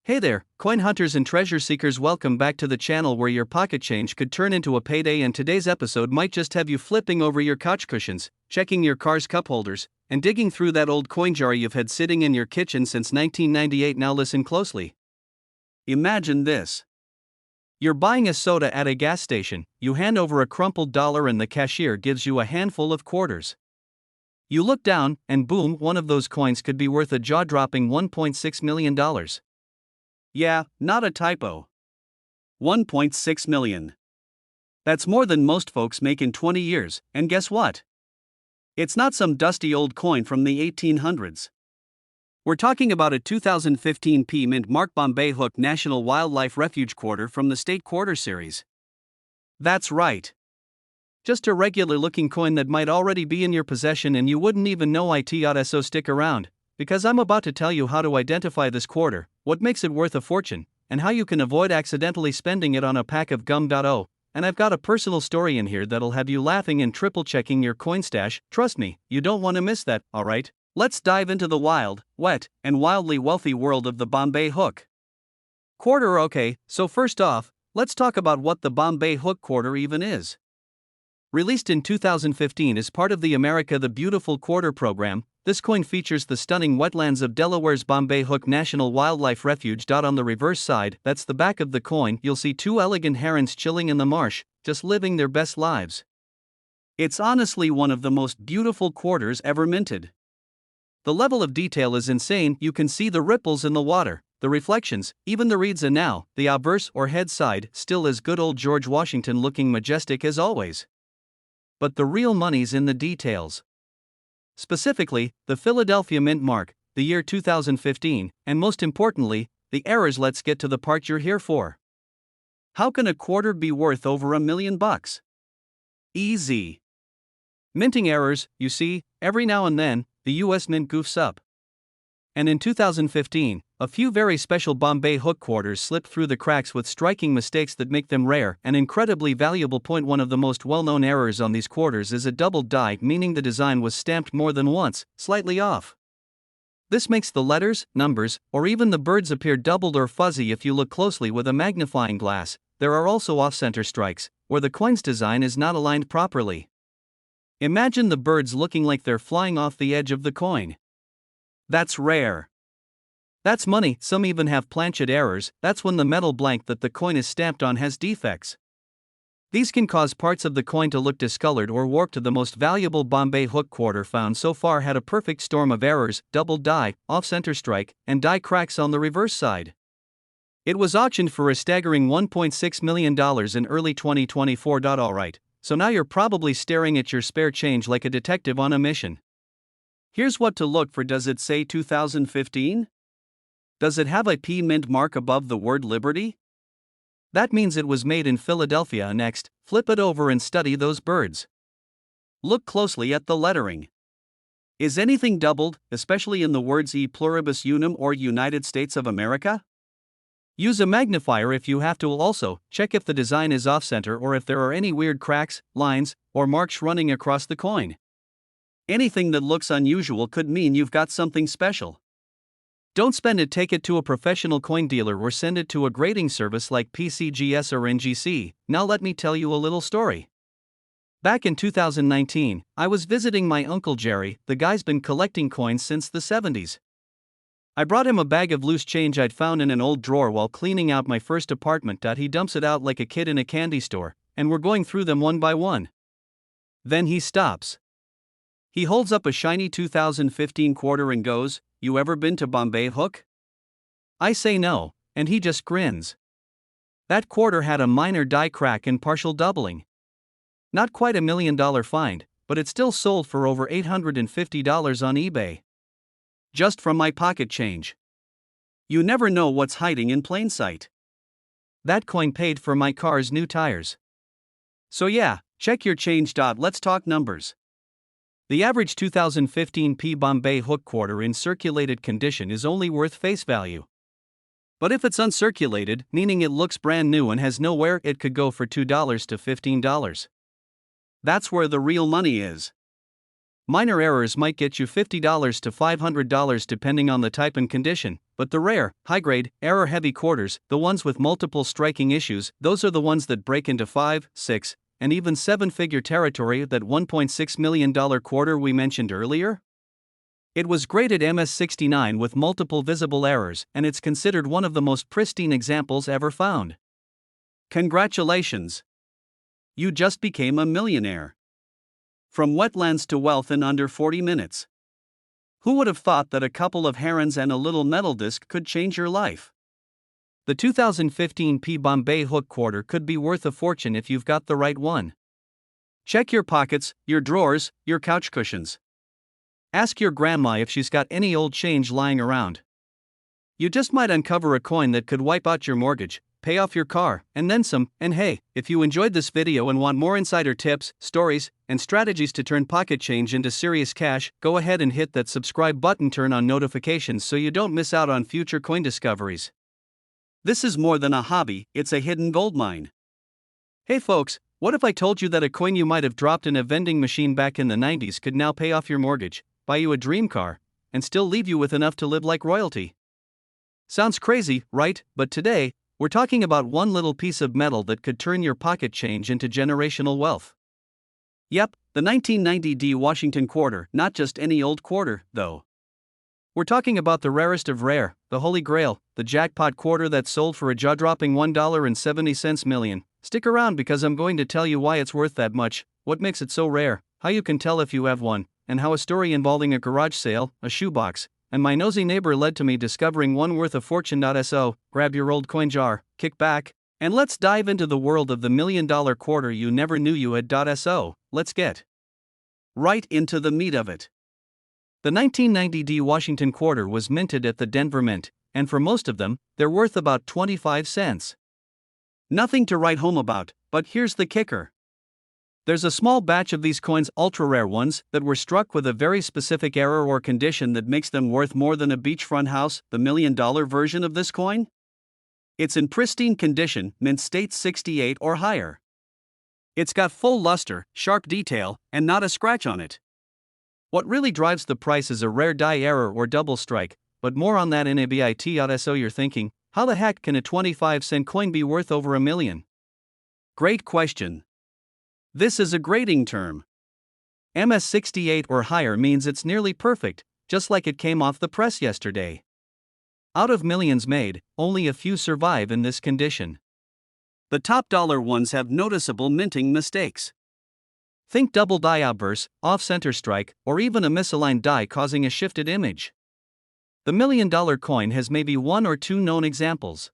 Hey there, coin hunters and treasure seekers, welcome back to the channel where your pocket change could turn into a payday, and today's episode might just have you flipping over your couch cushions, checking your car's cup holders, and digging through that old coin jar you've had sitting in your kitchen since 1998. Now listen closely. Imagine this. You're buying a soda at a gas station, you hand over a crumpled dollar and the cashier gives you a handful of quarters. You look down, and boom, one of those coins could be worth a jaw-dropping $1.6 million. Yeah, not a typo. 1.6 million. That's more than most folks make in 20 years, and guess what? It's not some dusty old coin from the 1800s. We're talking about a 2015 P Mint Mark Bombay Hook National Wildlife Refuge quarter from the State Quarter series. That's right. Just a regular looking coin that might already be in your possession and you wouldn't even know it. So stick around, because I'm about to tell you how to identify this quarter, what makes it worth a fortune, and how you can avoid accidentally spending it on a pack of gum. And I've got a personal story in here that'll have you laughing and triple checking your coin stash. Trust me, you don't want to miss that, alright? Let's dive into the wild, wet, and wildly wealthy world of the Bombay Hook quarter. Okay, so first off, let's talk about what the Bombay Hook quarter even is. Released in 2015 as part of the America the Beautiful quarter program, this coin features the stunning wetlands of Delaware's Bombay Hook National Wildlife Refuge. On the reverse side, that's the back of the coin, you'll see two elegant herons chilling in the marsh, just living their best lives. It's honestly one of the most beautiful quarters ever minted. The level of detail is insane. You can see the ripples in the water, the reflections, even the reeds, and now, the obverse or head side, still as good old George Washington looking majestic as always. But the real money's in the details. Specifically, the Philadelphia Mint mark, the year 2015, and most importantly, the errors. Let's get to the part you're here for. How can a quarter be worth over $1 million? Easy. Minting errors. You see, every now and then, the US Mint goofs up. And in 2015, a few very special Bombay Hook quarters slipped through the cracks with striking mistakes that make them rare and incredibly valuable. One of the most well-known errors on these quarters is a doubled die, meaning the design was stamped more than once, slightly off. This makes the letters, numbers, or even the birds appear doubled or fuzzy if you look closely with a magnifying glass. There are also off-center strikes, where the coin's design is not aligned properly. Imagine the birds looking like they're flying off the edge of the coin. That's rare. That's money. Some even have planchet errors. That's when the metal blank that the coin is stamped on has defects. These can cause parts of the coin to look discolored or warped. The most valuable Bombay Hook quarter found so far had a perfect storm of errors, doubled die, off-center strike, and die cracks on the reverse side. It was auctioned for a staggering $1.6 million in early 2024. Alright, so now you're probably staring at your spare change like a detective on a mission. Here's what to look for. Does it say 2015? Does it have a P Mint mark above the word Liberty? That means it was made in Philadelphia. Next, flip it over and study those birds. Look closely at the lettering. Is anything doubled, especially in the words E pluribus unum or United States of America? Use a magnifier if you have to. Also, check if the design is off-center or if there are any weird cracks, lines, or marks running across the coin. Anything that looks unusual could mean you've got something special. Don't spend it. Take it to a professional coin dealer or send it to a grading service like PCGS or NGC. Now let me tell you a little story. Back in 2019, I was visiting my Uncle Jerry. The guy's been collecting coins since the 70s. I brought him a bag of loose change I'd found in an old drawer while cleaning out my first apartment. He dumps it out like a kid in a candy store, and we're going through them one by one. Then he stops. He holds up a shiny 2015 quarter and goes, "You ever been to Bombay Hook?" I say no, and he just grins. That quarter had a minor die crack and partial doubling. Not quite $1 million find, but it still sold for over $850 on eBay. Just from my pocket change. You never know what's hiding in plain sight. That coin paid for my car's new tires. So yeah, check your change. Let's talk numbers. The average 2015 P Bombay Hook quarter in circulated condition is only worth face value. But if it's uncirculated, meaning it looks brand new and has no wear, it could go for $2 to $15. That's where the real money is. Minor errors might get you $50 to $500 depending on the type and condition, but the rare, high-grade, error-heavy quarters, the ones with multiple striking issues, those are the ones that break into 5, 6, and even 7-figure territory. That $1.6 million quarter we mentioned earlier? It was graded MS69 with multiple visible errors, and it's considered one of the most pristine examples ever found. Congratulations! You just became a millionaire. From wetlands to wealth in under 40 minutes. Who would have thought that a couple of herons and a little metal disc could change your life? The 2015 Bombay Hook quarter could be worth a fortune if you've got the right one. Check your pockets, your drawers, your couch cushions. Ask your grandma if she's got any old change lying around. You just might uncover a coin that could wipe out your mortgage, pay off your car, and then some. And hey, if you enjoyed this video and want more insider tips, stories, and strategies to turn pocket change into serious cash, go ahead and hit that subscribe button, turn on notifications so you don't miss out on future coin discoveries. This is more than a hobby, it's a hidden gold mine. Hey folks, what if I told you that a coin you might have dropped in a vending machine back in the 90s could now pay off your mortgage, buy you a dream car, and still leave you with enough to live like royalty? Sounds crazy, right? But today, we're talking about one little piece of metal that could turn your pocket change into generational wealth. Yep, the 1990 Washington quarter, not just any old quarter, though. We're talking about the rarest of rare, the holy grail, the jackpot quarter that sold for a jaw-dropping $1.70 million. Stick around because I'm going to tell you why it's worth that much, what makes it so rare, how you can tell if you have one, and how a story involving a garage sale, a shoebox, and my nosy neighbor led to me discovering one worth a fortune. So, grab your old coin jar, kick back, and let's dive into the world of the $1 million quarter you never knew you had. So, let's get right into the meat of it. The 1990 Washington quarter was minted at the Denver Mint, and for most of them, they're worth about 25 cents. Nothing to write home about, but here's the kicker. There's a small batch of these coins, ultra-rare ones, that were struck with a very specific error or condition that makes them worth more than a beachfront house. The $1 million version of this coin? It's in pristine condition, mint state 68 or higher. It's got full luster, sharp detail, and not a scratch on it. What really drives the price is a rare die error or double strike, but more on that in a bit. So you're thinking, how the heck can a 25-cent coin be worth over $1 million? Great question. This is a grading term. MS68 or higher means it's nearly perfect, just like it came off the press yesterday. Out of millions made, only a few survive in this condition. The top dollar ones have noticeable minting mistakes. Think double die outburst, off-center strike, or even a misaligned die causing a shifted image. The $1 million coin has maybe one or two known examples.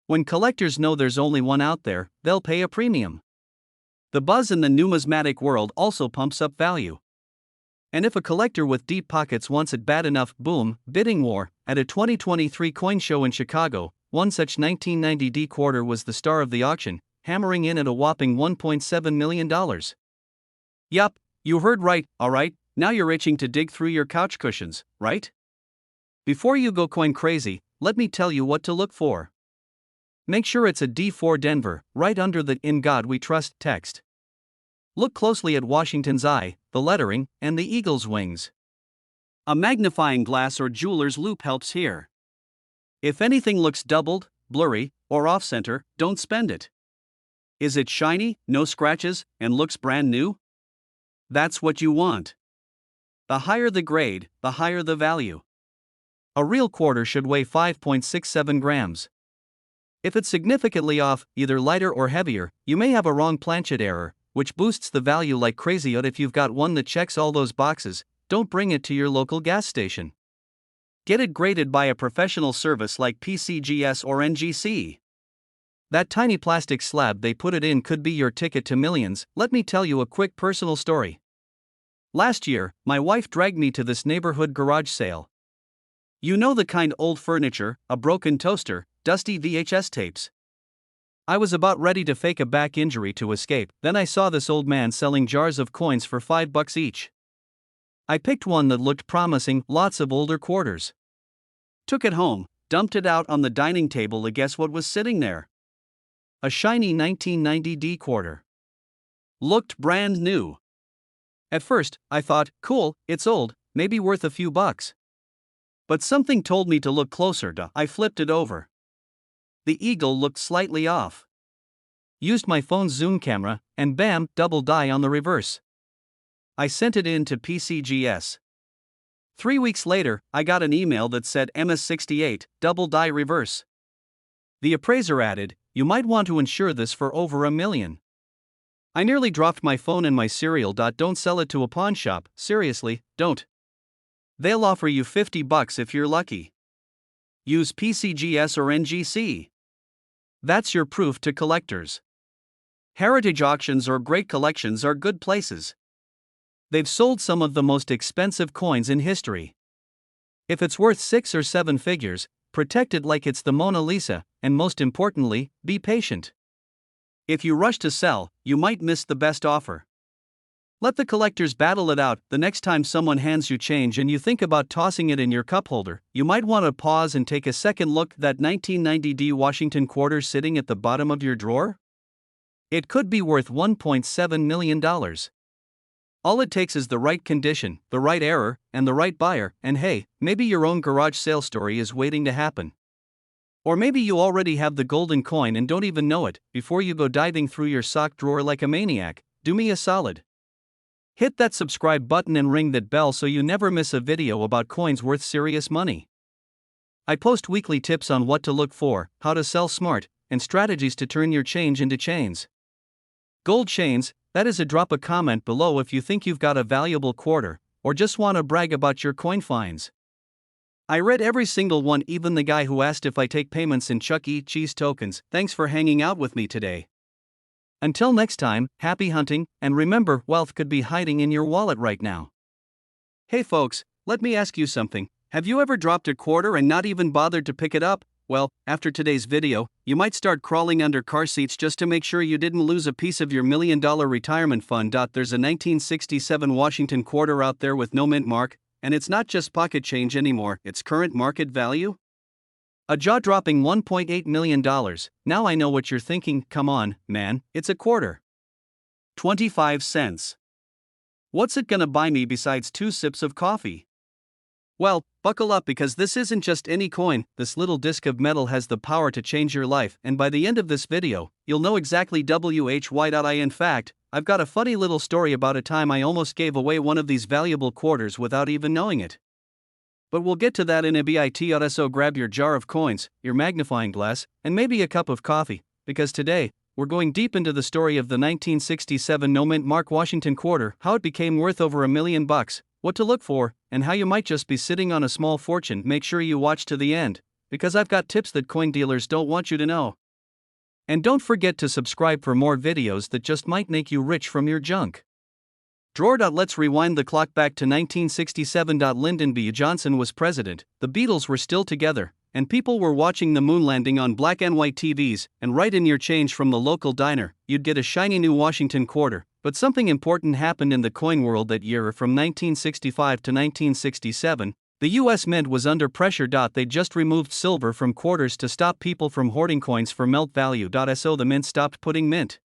When collectors know there's only one out there, they'll pay a premium. The buzz in the numismatic world also pumps up value. And if a collector with deep pockets wants it bad enough, boom, bidding war. At a 2023 coin show in Chicago, one such 1990 quarter was the star of the auction, hammering in at a whopping $1.7 million. Yup, you heard right, alright, now you're itching to dig through your couch cushions, right? Before you go coin crazy, let me tell you what to look for. Make sure it's a D4 Denver, right under the "In God We Trust" text. Look closely at Washington's eye, the lettering, and the eagle's wings. A magnifying glass or jeweler's loupe helps here. If anything looks doubled, blurry, or off-center, don't spend it. Is it shiny, no scratches, and looks brand new? That's what you want. The higher the grade, the higher the value. A real quarter should weigh 5.67 grams. If it's significantly off, either lighter or heavier, you may have a wrong planchet error, which boosts the value like crazy. But if you've got one that checks all those boxes, don't bring it to your local gas station. Get it graded by a professional service like PCGS or NGC. That tiny plastic slab they put it in could be your ticket to millions. Let me tell you a quick personal story. Last year, my wife dragged me to this neighborhood garage sale. You know the kind: old furniture, a broken toaster, dusty VHS tapes. I was about ready to fake a back injury to escape, then I saw this old man selling jars of coins for $5 each. I picked one that looked promising, lots of older quarters. Took it home, dumped it out on the dining table, and guess what was sitting there? A shiny 1990 quarter. Looked brand new. At first, I thought, cool, it's old, maybe worth a few bucks. But something told me to look closer. I flipped it over. The eagle looked slightly off. Used my phone's zoom camera, and bam, double die on the reverse. I sent it in to PCGS. 3 weeks later, I got an email that said MS68, double die reverse. The appraiser added, "You might want to insure this for over $1 million." I nearly dropped my phone and my cereal. Don't sell it to a pawn shop, seriously, don't. They'll offer you $50 if you're lucky. Use PCGS or NGC. That's your proof to collectors. Heritage auctions or great collections are good places. They've sold some of the most expensive coins in history. If it's worth 6 or 7 figures, protect it like it's the Mona Lisa, and most importantly, be patient. If you rush to sell, you might miss the best offer. Let the collectors battle it out. The next time someone hands you change and you think about tossing it in your cup holder, you might want to pause and take a second look. That 1990 Washington quarter sitting at the bottom of your drawer? It could be worth $1.7 million. All it takes is the right condition, the right error, and the right buyer, and hey, maybe your own garage sale story is waiting to happen. Or maybe you already have the golden coin and don't even know it. Before you go diving through your sock drawer like a maniac, do me a solid. Hit that subscribe button and ring that bell so you never miss a video about coins worth serious money. I post weekly tips on what to look for, how to sell smart, and strategies to turn your change into chains. Gold chains, that is. Drop a comment below if you think you've got a valuable quarter, or just want to brag about your coin finds. I read every single one, even the guy who asked if I take payments in Chuck E. Cheese tokens. Thanks for hanging out with me today. Until next time, happy hunting, and remember, wealth could be hiding in your wallet right now. Hey folks, let me ask you something. Have you ever dropped a quarter and not even bothered to pick it up? Well, after today's video, you might start crawling under car seats just to make sure you didn't lose a piece of your $1 million retirement fund. There's a 1967 Washington quarter out there with no mint mark, and it's not just pocket change anymore, it's current market value. A jaw-dropping $1.8 million. Now I know what you're thinking. Come on, man, it's a quarter. 25 cents. What's it gonna buy me besides 2 sips of coffee? Well, buckle up, because this isn't just any coin. This little disc of metal has the power to change your life, and by the end of this video, you'll know exactly why. In fact, I've got a funny little story about a time I almost gave away one of these valuable quarters without even knowing it. But we'll get to that in a bit. So grab your jar of coins, your magnifying glass, and maybe a cup of coffee, because today, we're going deep into the story of the 1967 no mint mark Washington quarter, how it became worth over $1 million, what to look for, and how you might just be sitting on a small fortune. Make sure you watch to the end, because I've got tips that coin dealers don't want you to know. And don't forget to subscribe for more videos that just might make you rich from your junk drawer. Let's rewind the clock back to 1967. Lyndon B. Johnson was president, the Beatles were still together, and people were watching the moon landing on black and white TVs, and right in your change from the local diner, you'd get a shiny new Washington quarter. But something important happened in the coin world that year. From 1965 to 1967, the US Mint was under pressure. They just removed silver from quarters to stop people from hoarding coins for melt value. So the mint stopped putting mint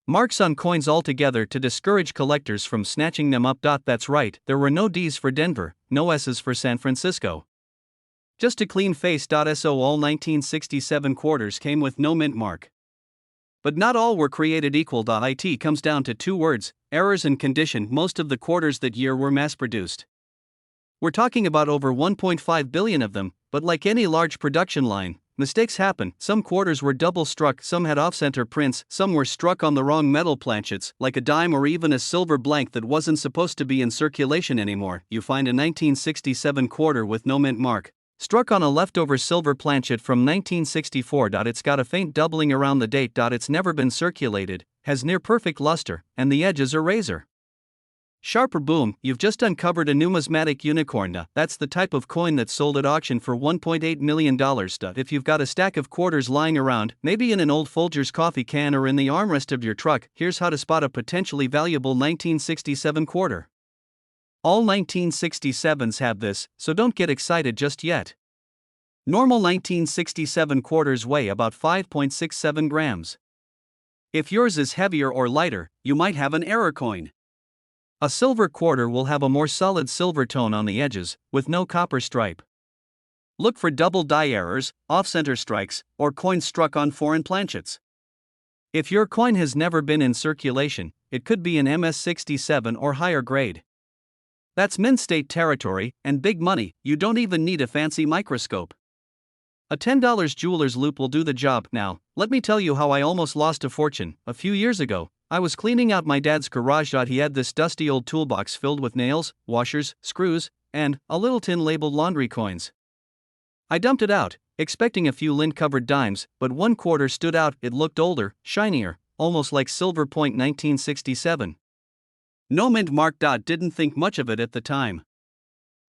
marks on coins altogether to discourage collectors from snatching them up. That's right, there were no D's for Denver, no S's for San Francisco. Just a clean face. So all 1967 quarters came with no mint mark. But not all were created equal. It comes down to 2 words, errors and condition. Most of the quarters that year were mass-produced. We're talking about over 1.5 billion of them, but like any large production line, mistakes happen. Some quarters were double-struck, some had off-center prints, some were struck on the wrong metal planchets, like a dime or even a silver blank that wasn't supposed to be in circulation anymore. You find a 1967 quarter with no mint mark, struck on a leftover silver planchet from 1964. It's got a faint doubling around the date. It's never been circulated, has near-perfect luster, and the edges are razor sharp. Or boom, you've just uncovered a numismatic unicorn. That's the type of coin that sold at auction for $1.8 million. If you've got a stack of quarters lying around, maybe in an old Folgers coffee can or in the armrest of your truck, here's how to spot a potentially valuable 1967 quarter. All 1967s have this, so don't get excited just yet. Normal 1967 quarters weigh about 5.67 grams. If yours is heavier or lighter, you might have an error coin. A silver quarter will have a more solid silver tone on the edges, with no copper stripe. Look for double die errors, off-center strikes, or coins struck on foreign planchets. If your coin has never been in circulation, it could be an MS-67 or higher grade. That's mint state territory, and big money. You don't even need a fancy microscope. A $10 jeweler's loupe will do the job. Now, let me tell you how I almost lost a fortune. A few years ago, I was cleaning out my dad's garage. He had this dusty old toolbox filled with nails, washers, screws, and a little tin labeled laundry coins. I dumped it out, expecting a few lint-covered dimes, but one quarter stood out. It looked older, shinier, almost like silver point 1967. No mint mark. Didn't think much of it at the time.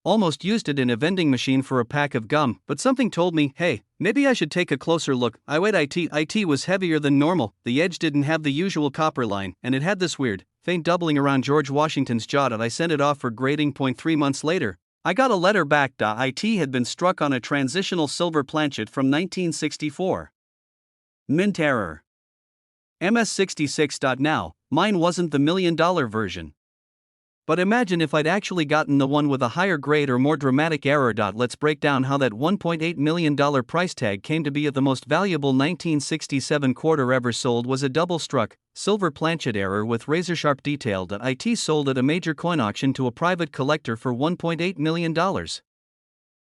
Almost used it in a vending machine for a pack of gum, but something told me, hey, maybe I should take a closer look. I waited. It was heavier than normal, the edge didn't have the usual copper line, and it had this weird, faint doubling around George Washington's jaw. I sent it off for grading. 3 months later, I got a letter back. It had been struck on a transitional silver planchet from 1964. Mint error. MS-66. Now, mine wasn't the $1 million version. But imagine if I'd actually gotten the one with a higher grade or more dramatic error. Let's break down how that $1.8 million price tag came to be. The most valuable 1967 quarter ever sold was a double-struck, silver planchet error with razor-sharp detail. It sold at a major coin auction to a private collector for $1.8 million.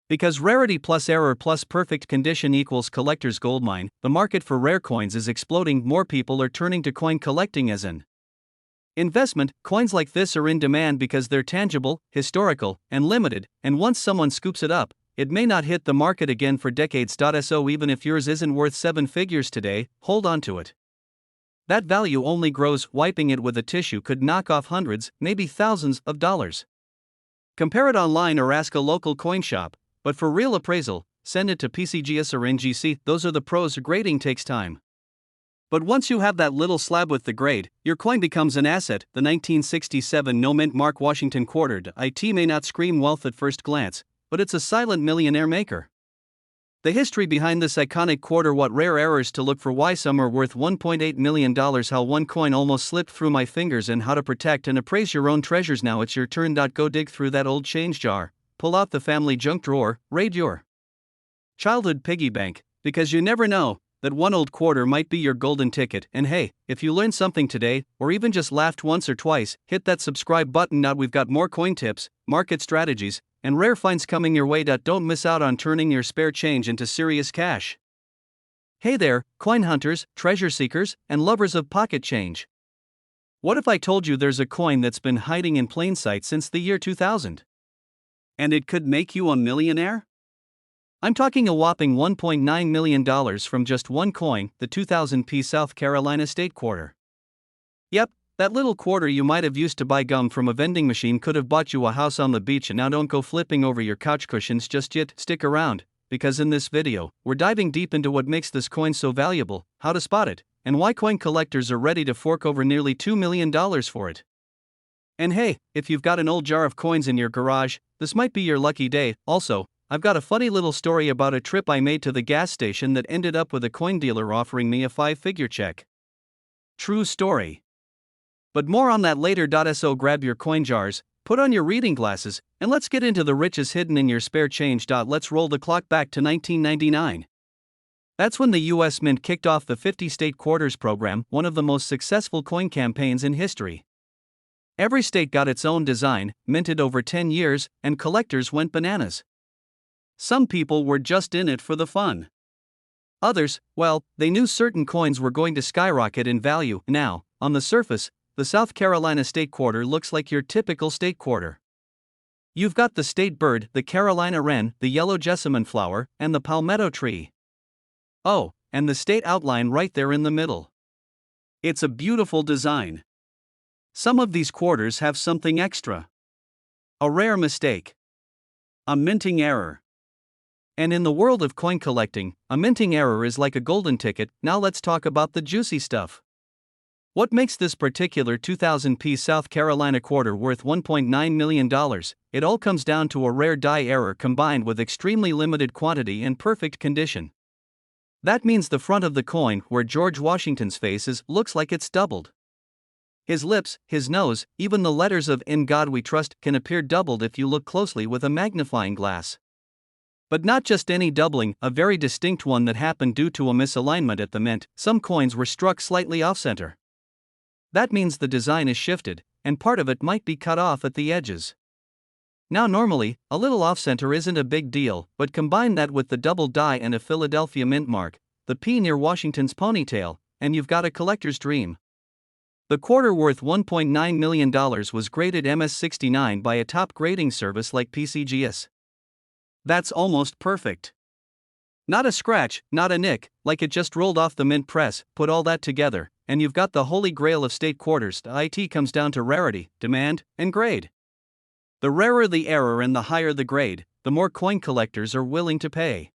Because rarity plus error plus perfect condition equals collector's goldmine, the market for rare coins is exploding. More people are turning to coin collecting as an investment. Coins like this are in demand because they're tangible, historical, and limited, and once someone scoops it up, it may not hit the market again for decades. So even if yours isn't worth 7 figures today, hold on to it. That value only grows. Wiping it with a tissue could knock off hundreds, maybe thousands of dollars. Compare it online or ask a local coin shop, but for real appraisal, send it to PCGS or NGC. Those are the pros. Grading takes time. But once you have that little slab with the grade, your coin becomes an asset. The 1967 no mint mark Washington quarter. It may not scream wealth at first glance, but it's a silent millionaire maker. The history behind this iconic quarter, what rare errors to look for, why some are worth $1.8 million, how one coin almost slipped through my fingers, and how to protect and appraise your own treasures. Now it's your turn. Go dig through that old change jar, pull out the family junk drawer, raid your childhood piggy bank, because you never know, that one old quarter might be your golden ticket. And hey, if you learned something today, or even just laughed once or twice, hit that subscribe button. Now we've got more coin tips, market strategies, and rare finds coming your way. Don't miss out on turning your spare change into serious cash. Hey there, coin hunters, treasure seekers, and lovers of pocket change. What if I told you there's a coin that's been hiding in plain sight since the year 2000? And it could make you a millionaire? I'm talking a whopping $1.9 million from just one coin, the 2000p South Carolina State Quarter. Yep, that little quarter you might have used to buy gum from a vending machine could have bought you a house on the beach. And now don't go flipping over your couch cushions just yet. Stick around, because in this video, we're diving deep into what makes this coin so valuable, how to spot it, and why coin collectors are ready to fork over nearly $2 million for it. And hey, if you've got an old jar of coins in your garage, this might be your lucky day. Also, I've got a funny little story about a trip I made to the gas station that ended up with a coin dealer offering me a 5-figure check. True story. But more on that later. So grab your coin jars, put on your reading glasses, and let's get into the riches hidden in your spare change. Let's roll the clock back to 1999. That's when the U.S. Mint kicked off the 50-state quarters program, one of the most successful coin campaigns in history. Every state got its own design, minted over 10 years, and collectors went bananas. Some people were just in it for the fun. Others, well, they knew certain coins were going to skyrocket in value. Now, on the surface, the South Carolina State Quarter looks like your typical state quarter. You've got the state bird, the Carolina wren, the yellow jessamine flower, and the palmetto tree. Oh, and the state outline right there in the middle. It's a beautiful design. Some of these quarters have something extra. A rare mistake. A minting error. And in the world of coin collecting, a minting error is like a golden ticket. Now let's talk about the juicy stuff. What makes this particular 2000p South Carolina quarter worth $1.9 million? It all comes down to a rare die error combined with extremely limited quantity and perfect condition. That means the front of the coin, where George Washington's face is, looks like it's doubled. His lips, his nose, even the letters of "In God We Trust" can appear doubled if you look closely with a magnifying glass. But not just any doubling, a very distinct one that happened due to a misalignment at the mint. Some coins were struck slightly off-center. That means the design is shifted, and part of it might be cut off at the edges. Now normally, a little off-center isn't a big deal, but combine that with the double die and a Philadelphia mint mark, the P near Washington's ponytail, and you've got a collector's dream. The quarter worth $1.9 million was graded MS69 by a top grading service like PCGS. That's almost perfect. Not a scratch, not a nick, like it just rolled off the mint press. Put all that together, and you've got the holy grail of state quarters. The IT comes down to rarity, demand, and grade. The rarer the error and the higher the grade, the more coin collectors are willing to pay.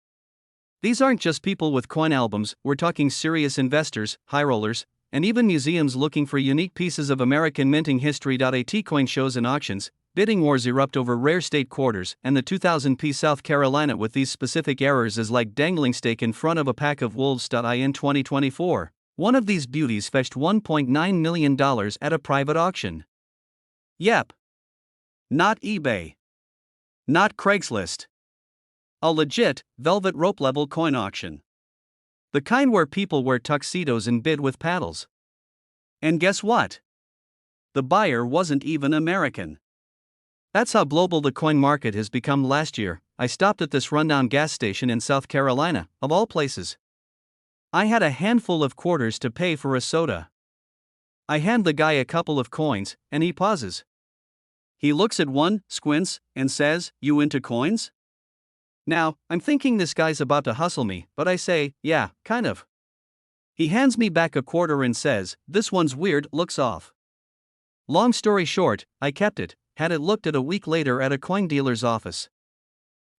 These aren't just people with coin albums, we're talking serious investors, high rollers, and even museums looking for unique pieces of American minting history. At coin shows and auctions, bidding wars erupt over rare state quarters, and the 2000p South Carolina with these specific errors is like dangling steak in front of a pack of wolves. In 2024, one of these beauties fetched $1.9 million at a private auction. Yep. Not eBay. Not Craigslist. A legit, velvet rope level coin auction. The kind where people wear tuxedos and bid with paddles. And guess what? The buyer wasn't even American. That's how global the coin market has become. Last year, I stopped at this rundown gas station in South Carolina, of all places. I had a handful of quarters to pay for a soda. I hand the guy a couple of coins, and he pauses. He looks at one, squints, and says, "You into coins?" Now, I'm thinking this guy's about to hustle me, but I say, "Yeah, kind of." He hands me back a quarter and says, "This one's weird, looks off." Long story short, I kept it, had it looked at a week later at a coin dealer's office.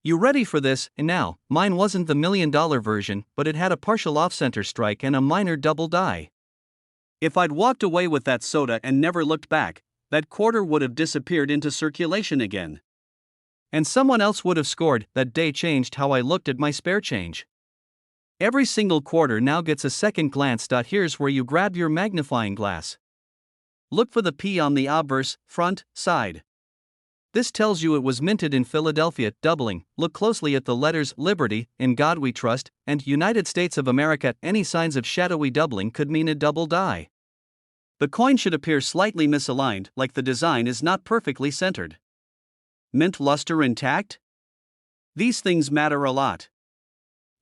You ready for this? And now, mine wasn't the $1 million version, but it had a partial off-center strike and a minor double die. If I'd walked away with that soda and never looked back, that quarter would have disappeared into circulation again. And someone else would have scored. That day changed how I looked at my spare change. Every single quarter now gets a second glance. Here's where you grab your magnifying glass. Look for the P on the obverse, front, side. This tells you it was minted in Philadelphia. Doubling, look closely at the letters Liberty, In God We Trust, and United States of America. Any signs of shadowy doubling could mean a double die. The coin should appear slightly misaligned, like the design is not perfectly centered. Mint luster intact? These things matter a lot.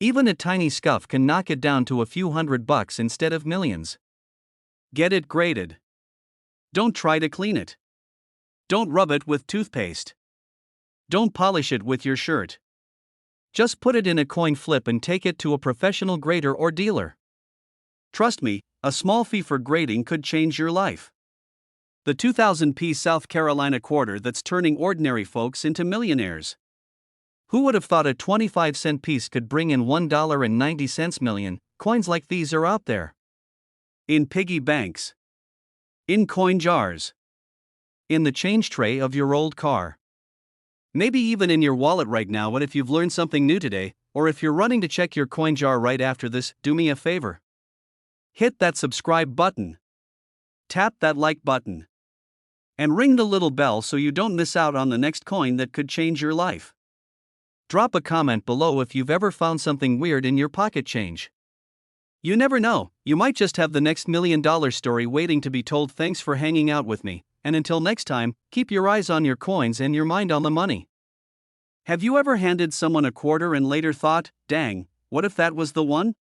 Even a tiny scuff can knock it down to a few $100 instead of millions. Get it graded. Don't try to clean it. Don't rub it with toothpaste. Don't polish it with your shirt. Just put it in a coin flip and take it to a professional grader or dealer. Trust me, a small fee for grading could change your life. The 2000p South Carolina quarter that's turning ordinary folks into millionaires. Who would have thought a 25-cent piece could bring in $1.90 million? Coins like these are out there. In piggy banks. In coin jars. In the change tray of your old car. Maybe even in your wallet right now. What if you've learned something new today, or if you're running to check your coin jar right after this, do me a favor. Hit that subscribe button. Tap that like button. And ring the little bell so you don't miss out on the next coin that could change your life. Drop a comment below if you've ever found something weird in your pocket change. You never know, you might just have the next $1 million story waiting to be told. Thanks for hanging out with me, and until next time, keep your eyes on your coins and your mind on the money. Have you ever handed someone a quarter and later thought, "Dang, what if that was the one?"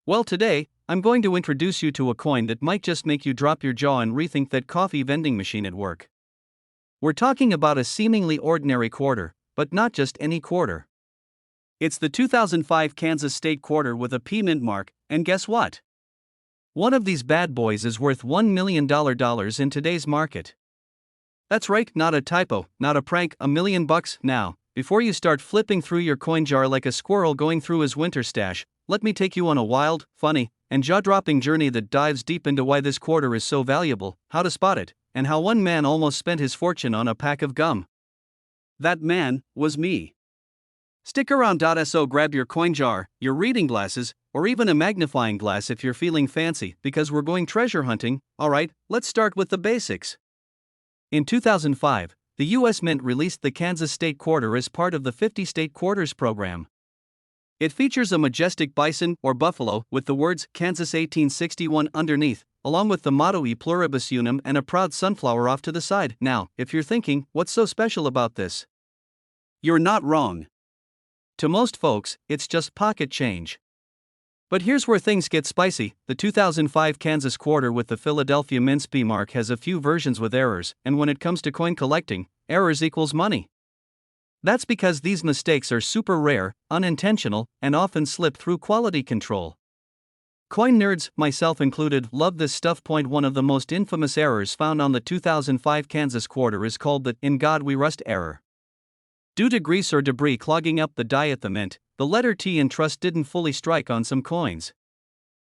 Well, today, I'm going to introduce you to a coin that might just make you drop your jaw and rethink that coffee vending machine at work. We're talking about a seemingly ordinary quarter, but not just any quarter. It's the 2005 Kansas State quarter with a P mint mark, and guess what? One of these bad boys is worth $1 million in today's market. That's right, not a typo, not a prank, $1 million. Now, before you start flipping through your coin jar like a squirrel going through his winter stash, let me take you on a wild, funny, and jaw-dropping journey that dives deep into why this quarter is so valuable, how to spot it, and how one man almost spent his fortune on a pack of gum. That man was me. Stick around. So grab your coin jar, your reading glasses, or even a magnifying glass if you're feeling fancy, because we're going treasure hunting. Alright, let's start with the basics. In 2005, the U.S. Mint released the Kansas State Quarter as part of the 50 State Quarters program. It features a majestic bison or buffalo with the words Kansas 1861 underneath, along with the motto E pluribus unum and a proud sunflower off to the side. Now, if you're thinking, what's so special about this? You're not wrong. To most folks, it's just pocket change. But here's where things get spicy. The 2005 Kansas Quarter with the Philadelphia Mint's P mark has a few versions with errors, and when it comes to coin collecting, errors equals money. That's because these mistakes are super rare, unintentional, and often slip through quality control. Coin nerds, myself included, love this stuff. One of the most infamous errors found on the 2005 Kansas Quarter is called the "In God We Trust" error. Due to grease or debris clogging up the die at the mint, the letter T in trust didn't fully strike on some coins.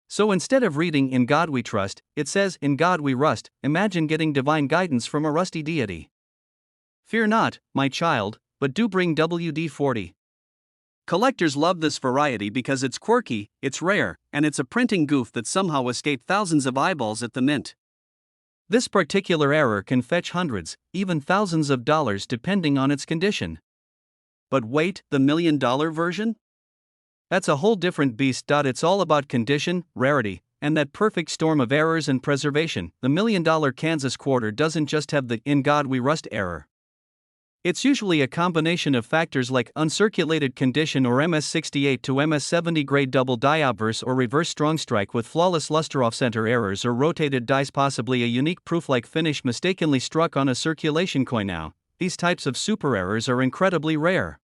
So instead of reading "In God We Trust," it says "In God We Rust." Imagine getting divine guidance from a rusty deity. Fear not, my child, but do bring WD-40. Collectors love this variety because it's quirky, it's rare, and it's a printing goof that somehow escaped thousands of eyeballs at the mint. This particular error can fetch hundreds, even thousands of dollars depending on its condition. But wait, the $1 million version? That's a whole different beast. It's all about condition, rarity, and that perfect storm of errors and preservation. The $1 million Kansas Quarter doesn't just have the "In God We Trust" error. It's usually a combination of factors like uncirculated condition or MS68 to MS70 grade double die obverse or reverse strong strike with flawless luster off-center errors or rotated dice, possibly a unique proof-like finish mistakenly struck on a circulation coin. Now, these types of super errors are incredibly rare.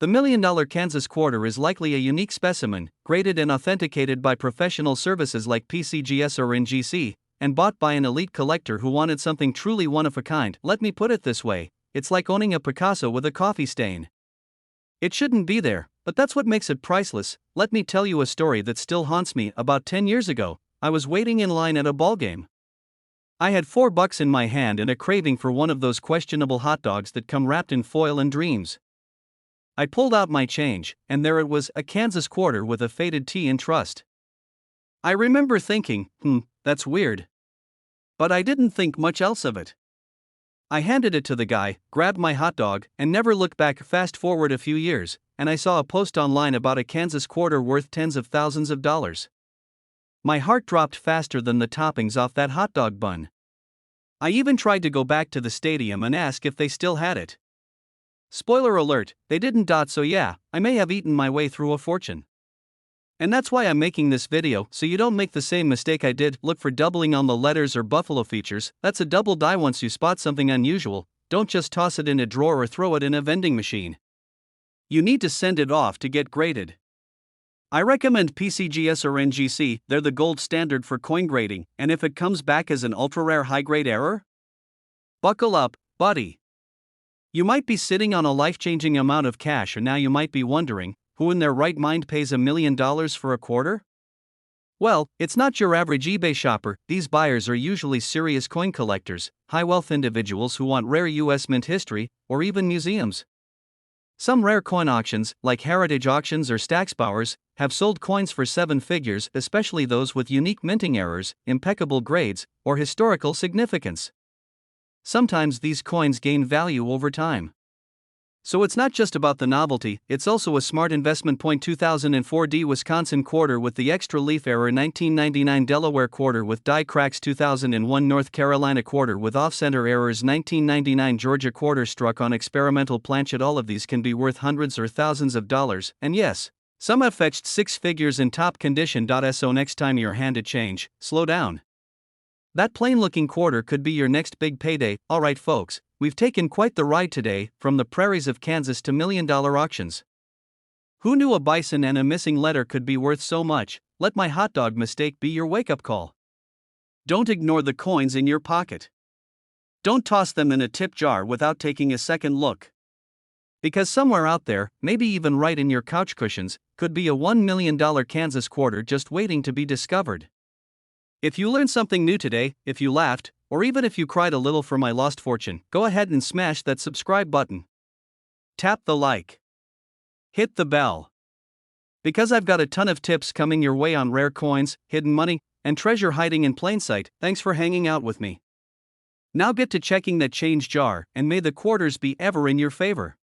The $1 million Kansas Quarter is likely a unique specimen, graded and authenticated by professional services like PCGS or NGC, and bought by an elite collector who wanted something truly one of a kind. Let me put it this way. It's like owning a Picasso with a coffee stain. It shouldn't be there, but that's what makes it priceless. Let me tell you a story that still haunts me. About 10 years ago, I was waiting in line at a ballgame. I had $4 in my hand and a craving for one of those questionable hot dogs that come wrapped in foil and dreams. I pulled out my change, and there it was, a Kansas Quarter with a faded T in trust. I remember thinking, that's weird. But I didn't think much else of it. I handed it to the guy, grabbed my hot dog, and never looked back. Fast forward a few years, and I saw a post online about a Kansas Quarter worth tens of thousands of dollars. My heart dropped faster than the toppings off that hot dog bun. I even tried to go back to the stadium and ask if they still had it. Spoiler alert, they didn't. So yeah, I may have eaten my way through a fortune. And that's why I'm making this video, so you don't make the same mistake I did. Look for doubling on the letters or buffalo features. That's a double die. Once you spot something unusual, don't just toss it in a drawer or throw it in a vending machine. You need to send it off to get graded. I recommend PCGS or NGC. They're the gold standard for coin grading, and if it comes back as an ultra-rare high-grade error, buckle up, buddy. You might be sitting on a life-changing amount of cash, and now you might be wondering, who in their right mind pays $1 million for a quarter? Well, it's not your average eBay shopper. These buyers are usually serious coin collectors, high-wealth individuals who want rare U.S. Mint history, or even museums. Some rare coin auctions, like heritage auctions or Stacksbauers, have sold coins for 7 figures, especially those with unique minting errors, impeccable grades, or historical significance. Sometimes these coins gain value over time. So it's not just about the novelty, it's also a smart investment. 2004 Wisconsin Quarter with the extra leaf error, 1999 Delaware Quarter with die cracks, 2001 North Carolina Quarter with off-center errors, 1999 Georgia Quarter struck on experimental planchet. All of these can be worth hundreds or thousands of dollars, and yes, some have fetched 6 figures in top condition. So next time you're handed change, slow down. That plain-looking quarter could be your next big payday. Alright folks, we've taken quite the ride today, from the prairies of Kansas to $1 million auctions. Who knew a bison and a missing letter could be worth so much? Let my hot dog mistake be your wake-up call. Don't ignore the coins in your pocket. Don't toss them in a tip jar without taking a second look. Because somewhere out there, maybe even right in your couch cushions, could be a $1 million Kansas Quarter just waiting to be discovered. If you learned something new today, if you laughed, or even if you cried a little for my lost fortune, go ahead and smash that subscribe button. Tap the like. Hit the bell. Because I've got a ton of tips coming your way on rare coins, hidden money, and treasure hiding in plain sight. Thanks for hanging out with me. Now get to checking that change jar, and may the quarters be ever in your favor.